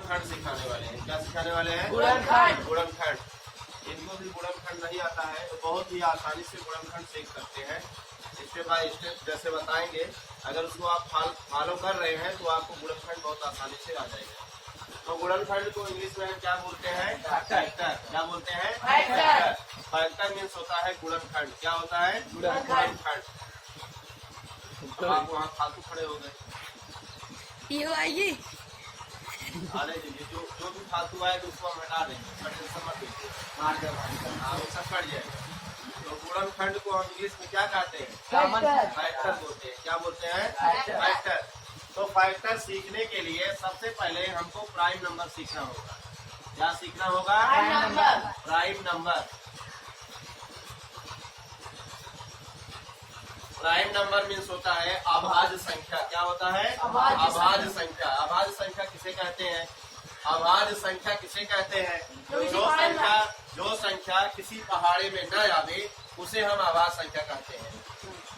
गुणनखंड सिखाने वाले हैं। क्या सिखाने वाले हैं? गुणनखंड। गुणनखंड। इनको भी गुणनखंड नहीं आता है तो बहुत ही आसानी से गुणनखंड सीख सकते हैं। स्टेप बाय स्टेप जैसे बताएंगे, अगर उसको आप फॉलो कर रहे हैं तो आपको गुणनखंड बहुत आसानी से आ जाएगा। तो गुणनखंड को इंग्लिश में हम क्या बोलते हैं? फैक्टर। क्या बोलते हैं? फैक्टर। फैक्टर मीन्स होता है गुणनखंड। क्या होता है? गुणनखंड। अब आप वहाँ फालतू खड़े हो गए, आइए आने दीजिए। जो भी फालतू आए तो उसको हम हटा देंगे, समझ लीजिए। हाँ, वो सब कट जाए। तो गुणनखंड को हम इंग्लिश में क्या कहते हैं? फैक्टर बोलते हैं। क्या बोलते हैं? फैक्टर। तो फैक्टर सीखने के लिए सबसे पहले हमको प्राइम नंबर सीखना होगा। क्या सीखना होगा? Prime number. Prime number means होता है अभाज्य संख्या। क्या होता है? अभाज्य संख्या। अभाज्य संख्या किसे कहते हैं? अभाज्य संख्या किसे कहते हैं? जो संख्या किसी पहाड़े में न आवे उसे हम अभाज्य संख्या कहते हैं।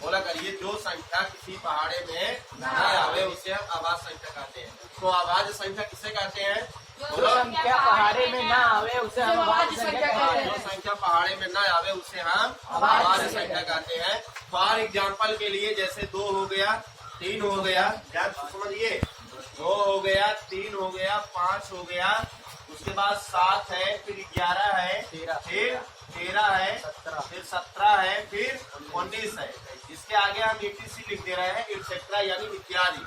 बोला करिए, जो संख्या किसी पहाड़े में न आवे उसे हम अभाज्य संख्या कहते हैं। तो अभाज्य संख्या किसे कहते हैं? जो संख्या पहाड़े में ना आवे उसे हम अभाज्य संख्या कहते हैं। जो संख्या पहाड़े में न आवे उसे हम अभाज्य संख्या कहते हैं। फॉर एग्जाम्पल के लिए जैसे 2 हो गया, 3 हो गया, क्या समझिए? 2 हो गया, 3 हो गया, 5 हो गया, उसके बाद 7 है, फिर 11 है, फिर 13 है, फिर 17 है, फिर 19 है। इसके आगे हम ETC लिख दे रहे हैं, एक्सेट्रा यानी इत्यादि।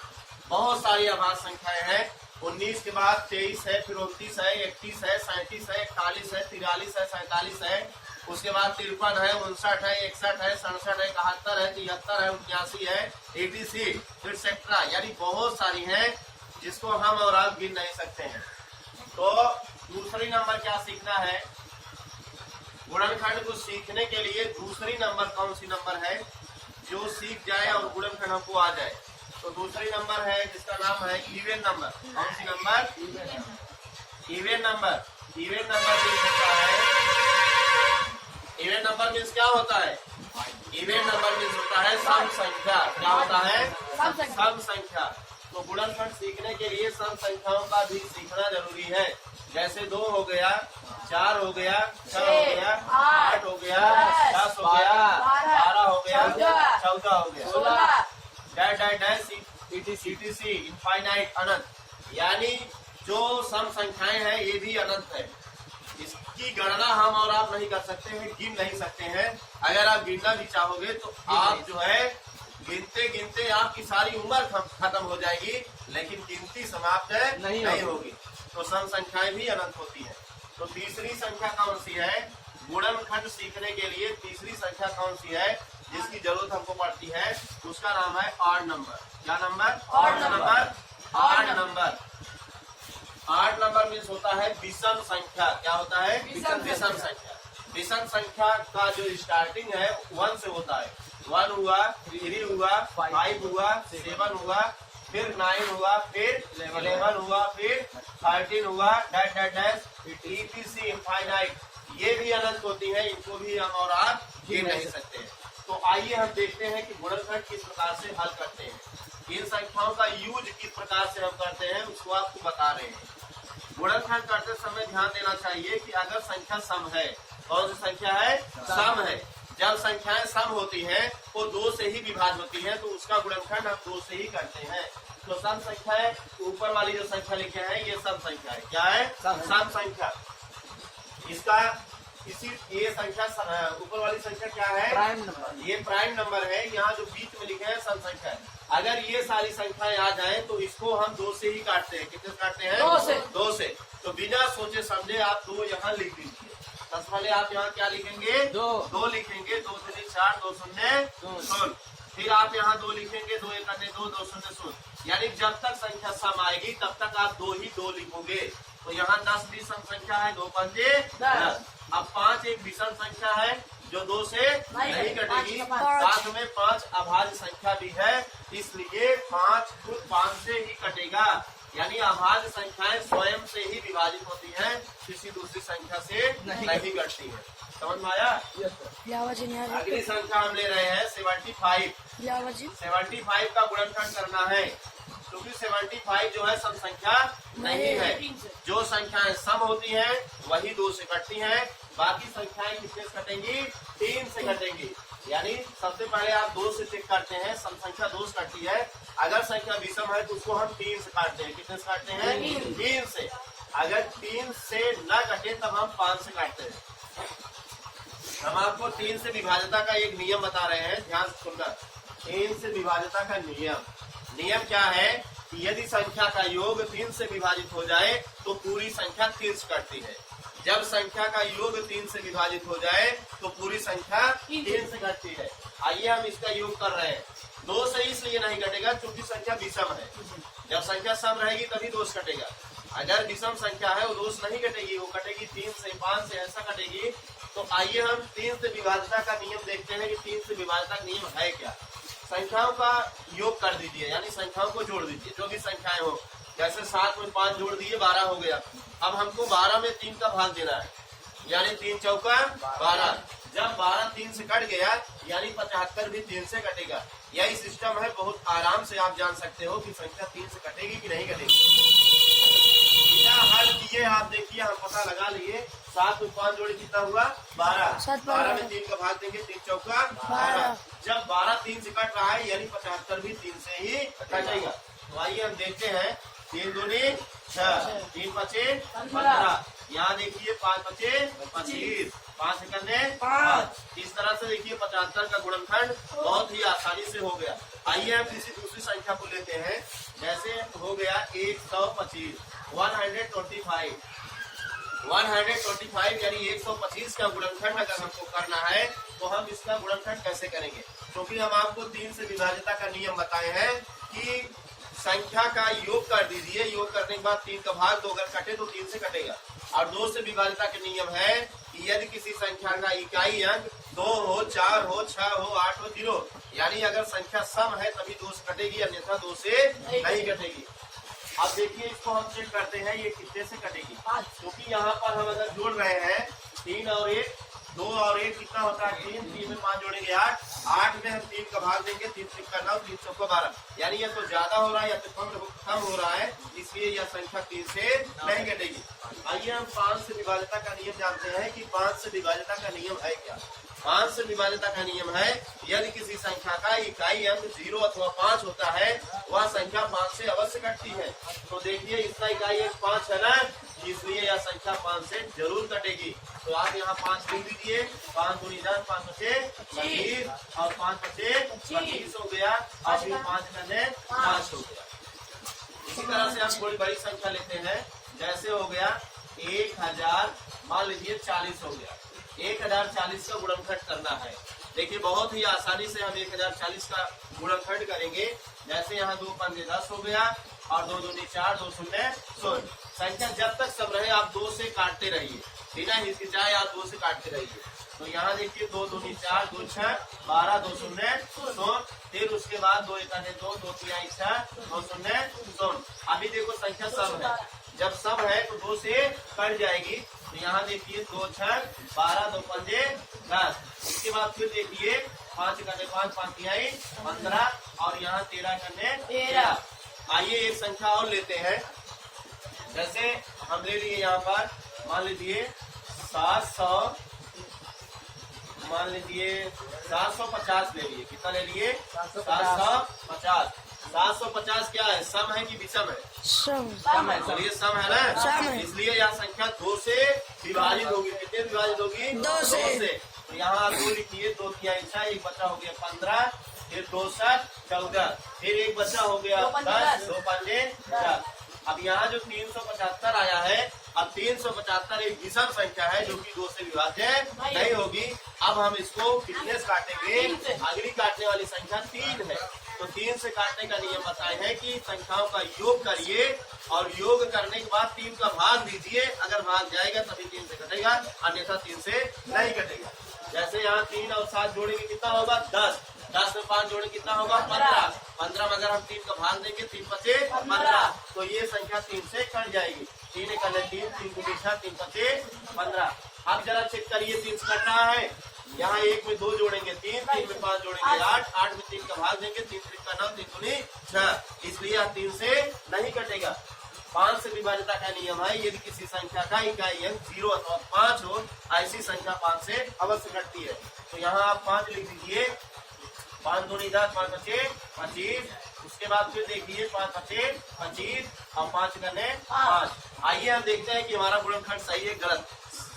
बहुत सारी अभाज्य संख्याएं हैं। 19 के बाद 23 है, फिर 29 है, 31 है, 37 है, 41 है, 43 है, 47 है, उसके बाद 53 है, 59 है, 61 है, 67 है, 71 है, 73 है, 89 है, ETC फिर सेक्ट्रा, यानी बहुत सारी हैं जिसको हम और आप गिन नहीं सकते हैं। तो दूसरी नंबर क्या सीखना है? गुणनखंड को सीखने के लिए दूसरी नंबर कौन सी नंबर है जो सीख जाए और गुणनखंड हमको आ जाए? तो दूसरी नंबर है जिसका नाम है इवन नंबर। कौन सी number? Even number. Even number means होता है, इवन नंबर मीन्स क्या होता है? इवन नंबर मीन्स होता है सम संख्या। क्या होता है? सम संख्या। तो गुणनखंड सीखने के लिए सम संख्याओं का भी सीखना जरूरी है। जैसे 2 हो गया, 4 हो गया, 6 हो गया, 8 हो गया, 10 हो गया, 12 हो गया, 14 हो गया, ETC इनफाइनाइट अनंत। यानी जो सम संख्याएं हैं ये भी अनंत है। इसकी गणना हम और आप नहीं कर सकते हैं, गिन नहीं सकते हैं। अगर आप गिनना भी चाहोगे तो आप जो है गिनते गिनते आपकी सारी उम्र खत्म हो जाएगी, लेकिन गिनती समाप्त नहीं होगी। तो सम संख्याएं भी अनंत होती है। तो तीसरी संख्या कौन सी है? गुणनखंड सीखने के लिए तीसरी संख्या कौन सी है जिसकी जरूरत हमको पड़ती है? उसका नाम है ऑड नंबर। क्या number? Odd number. Odd number. Odd number means होता है विषम संख्या। क्या होता है? विषम संख्या। विषम संख्या का जो स्टार्टिंग है 1 से होता है। 1 हुआ, 3 हुआ, 5 हुआ, 7 हुआ, फिर 9 हुआ, फिर 11 हुआ, फिर 13 हुआ, ETC इनफाइनाइट। ये भी अनंत होती है, इनको भी हम और आप गिन नहीं सकते हैं। तो आइए हम देखते हैं कि गुणनखंड किस प्रकार से हल करते हैं। इन संख्याओं का यूज किस प्रकार से हम करते हैं उसको आपको बता रहे हैं। गुणनखंड करते समय ध्यान देना चाहिए कि अगर संख्या सम है, कौन सी संख्या है? सम है। जब संख्याएं सम होती हैं वो 2 से ही विभाज्य होती हैं, तो उसका गुणनखंड हम 2 से ही करते हैं। तो सम संख्या है, ऊपर वाली जो संख्या लिखे हैं ये सम संख्या है। क्या है? सम संख्या। इसका ये संख्या ऊपर वाली संख्या क्या है? Prime number. ये प्राइम नंबर है। यहाँ जो बीच में लिखे हैं सम संख्या है। अगर ये सारी संख्याएं आ जाए तो इसको हम 2 से ही काटते हैं। कितने काटते हैं? 2 से। तो बिना सोचे समझे आप 2 यहाँ लिख दीजिए। सबसे पहले आप यहाँ क्या लिखेंगे? 2 लिखेंगे। 2 दूनी 4, 2 शून्य 0। फिर आप यहाँ 2 लिखेंगे, 2 एक अन्य 2, 2 शून्य 0। यानी जब तक संख्या सम आएगी तब तक आप 2 ही 2 लिखोगे। तो यहाँ 10 भी सम संख्या है, 2 पंजे 10। अब 5 एक विषम संख्या है जो 2 से नहीं कटेगी। साथ में 5 अभाज्य संख्या भी है, इसलिए 5 खुद 5 से ही कटेगा। यानी अभाज्य संख्याएं स्वयं से ही विभाजित होती हैं, किसी दूसरी संख्या से नहीं कटती है। समझ में आया? अगली संख्या हम ले रहे हैं 75। 75 का गुणनखंड करना है। क्योंकि 75 जो है सम संख्या नहीं है। जो संख्याएं सम होती हैं वही 2 से कटती हैं, बाकी संख्याएं कितने से कटेंगी? 3 से कटेंगी। यानी सबसे पहले आप 2 से चेक करते हैं, सम संख्या 2 से कटती है। अगर संख्या विषम है तो उसको हम 3 से काटते हैं। कितने से काटते हैं? 3 से। अगर 3 से न कटे तब हम 5 से काटते हैं। हम आपको 3 से विभाज्यता का एक नियम बता रहे हैं, ध्यान से सुनना। 3 से विभाज्यता का नियम क्या है कि यदि संख्या का योग 3 से विभाजित हो जाए तो पूरी संख्या 3 से कटती है। जब संख्या का योग 3 से विभाजित हो जाए तो पूरी संख्या 3 से कटती है। आइए हम इसका योग कर रहे हैं। 2 से इसलिए नहीं कटेगा क्योंकि संख्या विषम है। जब संख्या सम रहेगी तभी 2 से कटेगा। अगर विषम संख्या है वो 2 से नहीं कटेगी, वो कटेगी 3 से, 5 से, ऐसा कटेगी। तो आइए हम 3 से विभाज्यता का नियम देखते हैं कि 3 से विभाज्यता का नियम है क्या। संख्याओं का योग कर दीजिए, यानी संख्याओं को जोड़ दीजिए, जो भी संख्याएं हो। जैसे 7 में 5 जोड़ दिए 12 हो गया। अब हमको 12 में 3 का भाग देना है, यानी 3 चौका 12। जब 12 3 से कट गया यानी 75 भी 3 से कटेगा। यही सिस्टम है, बहुत आराम से आप जान सकते हो कि संख्या 3 से कटेगी कि नहीं कटेगी। बिना हल किए आप देखिए, हम पता लगा लिए। 7 में 5 जोड़े कितना हुआ? 12। 12 में 3 का भाग देंगे, 3 चौका 12। जब 12 3 से कट रहा है यानी 75 भी 3 से ही कटेगा। तो आइए हम देखते हैं। 3 दूनी 6, 3 पचे 15। यहाँ देखिए 5 पचे 25, 5 सेकंड 5। इस तरह से देखिए 75 का गुणनखंड बहुत ही आसानी से हो गया। आइए हम किसी दूसरी संख्या को लेते हैं। जैसे हो गया 125, 125 यानी 125 का गुणनखंड अगर हमको करना है तो हम इसका गुणनखंड कैसे करेंगे? क्योंकि हम आपको 3 से विभाज्यता का नियम बताए हैं कि संख्या का योग कर दीजिए, योग करने के बाद 3 का भाग 2 अगर कटे तो 3 से कटेगा। और 2 से विभाज्यता का नियम है कि यदि किसी संख्या का इकाई अंक 2 हो, 4 हो, 6 हो, 8 हो, 0, यानी अगर संख्या सम है तभी 2 से कटेगी, अन्यथा 2 से नहीं कटेगी। अब देखिए इसको हम चेक करते हैं ये कितने से कटेगी। क्योंकि यहाँ पर हम अगर जोड़ रहे हैं 3 और 1, 2 और 1 कितना होता है? 3, 3 में 5 जोड़ेंगे 8, 8 में हम 3 का भाग देंगे, 3 से करना, 3 चौका 12। यानी यह तो ज्यादा हो रहा है या तो कम हो रहा है, इसलिए यह संख्या 3 से नहीं कटेगी। आइए हम 5 से विभाज्यता का नियम जानते हैं कि 5 से विभाज्यता का नियम है क्या। 5 से विभाज्यता का नियम है यदि किसी संख्या का इकाई अंक 0 अथवा 5 होता है वह संख्या 5 से अवश्य कटती है। तो देखिए इसका इकाई अंक 5 है ना, इसलिए यह संख्या 5 से जरूर कटेगी। तो आप यहाँ 5 लिख दीजिए। 5 दूनी 10, 5 पचे 25 और 5 पचे 25 हो गया। और फिर 5 करने 5 हो गया। इसी तरह से हम थोड़ी बड़ी संख्या लेते हैं। जैसे हो गया 1000, मान लीजिए 40 हो गया। 1040 का गुणनखंड करना है। देखिए बहुत ही आसानी से हम 1040 का गुणनखंड करेंगे। जैसे यहाँ 2 पंजे 10 हो गया और 2 दूनी 4, 2 शून्य 0। संख्या जब तक सम रहे आप 2 से काटते रहिए, बिना हिचकिचाए आप 2 से काटते रहिए। तो यहाँ देखिए 2 दूनी 4, 2 6 12, 2 शून्य 0। फिर उसके बाद 2 1 2, 2 3 6, 2 शून्य 0। अभी देखो संख्या सम है, जब सम है तो 2 से कट जाएगी। तो यहाँ देखिए 2 6 12, 2 पंजे 10। इसके बाद फिर देखिए 5 करने 5, 5 तिहाई 15 और यहाँ 13 करने 13। आइए एक संख्या और लेते हैं। जैसे हम ले लिए यहाँ पर मान लीजिए 700, मान लीजिए 750 ले लिए। कितना ले लिए? 750। 750 क्या है? सम है कि विषम है? सम है। चलिए सम है ना, इसलिए यह संख्या 2 से विभाजित होगी। कितने विभाजित होगी? 2 से। तो यहाँ 2 लिखिए, 2 तिहाई 6, एक बचा हो गया 15, फिर 2 7 14, फिर एक बचा हो गया 10, 2 पंजे 10। अब यहाँ जो 375 आया है, अब 375 एक विषम संख्या है जो कि 2 से विभाज्य नहीं होगी। अब हम इसको कितने से काटेंगे? अगली काटने वाली संख्या 3 है। तो 3 से काटने का नियम बताए हैं कि संख्याओं का योग करिए और योग करने के बाद 3 का भाग दीजिए। अगर भाग जाएगा तभी 3 से कटेगा, अन्यथा 3 से नहीं कटेगा। जैसे यहाँ 3 और 7 जोड़ेंगे कितना होगा? 10। 10 में 5 जोड़े कितना होगा? 15। 15 में अगर हम 3 का भाग देंगे 3 पचे 15, तो ये संख्या 3 से कट जाएगी। 3 1 3, 3 2 6, 3 पचे 15। अब जरा चेक करिए 3 से कट रहा है यहाँ 1 में 2 जोड़ेंगे 3, 3 में 5 जोड़ेंगे 8, 8 में 3 का भाग देंगे 3 3 का 9, 3 दूनी 6, इसलिए यह 3 से नहीं कटेगा। 5 से विभाज्यता का नियम है, यदि किसी संख्या का इकाई अंक 0 अथवा 5 हो, ऐसी संख्या 5 से अवश्य घटती है। तो यहाँ आप 5 लिख दीजिए, 5 दूनी 10, 5 बचे 25। उसके बाद फिर देखिए 5 बचे 25 और 5 करने 5। आइए हम देखते हैं कि हमारा गुणनखंड सही है गलत।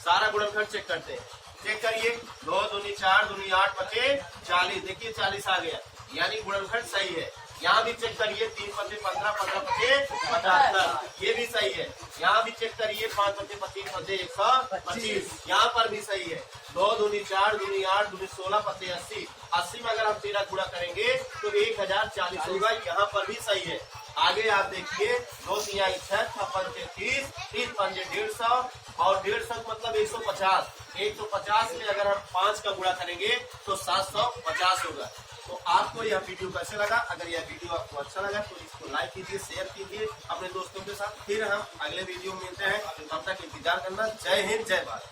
सारा गुणनखंड चेक करते हैं। चेक करिए, 2 दूनी 4 दूनी 8 बचे 40। देखिए 40 आ गया, यानी गुणनखंड सही है। यहाँ भी चेक करिए, 3 बचे 15, 15 बचे 75, ये भी सही है। यहाँ भी चेक करिए, 5 बचे 25 बचे 125, यहाँ पर भी सही है। 2 दूनी 4 दूनी 8 दूनी 16 बचे 80, 80 में अगर हम 13 गुणा करेंगे तो 1040 होगा, यहाँ पर भी सही है। आगे आप देखिए, 2 तिहाई 6, 6 पंजे 30, 3 पंजे 150 और 150 मतलब 150। 150 में अगर हम 5 का गुणा करेंगे तो 750 होगा। तो आपको यह वीडियो कैसे लगा? अगर यह वीडियो आपको अच्छा लगा तो इसको लाइक कीजिए, शेयर कीजिए अपने दोस्तों के साथ। फिर हम अगले वीडियो में मिलते हैं, तब तक इंतजार करना। जय हिंद, जय भारत।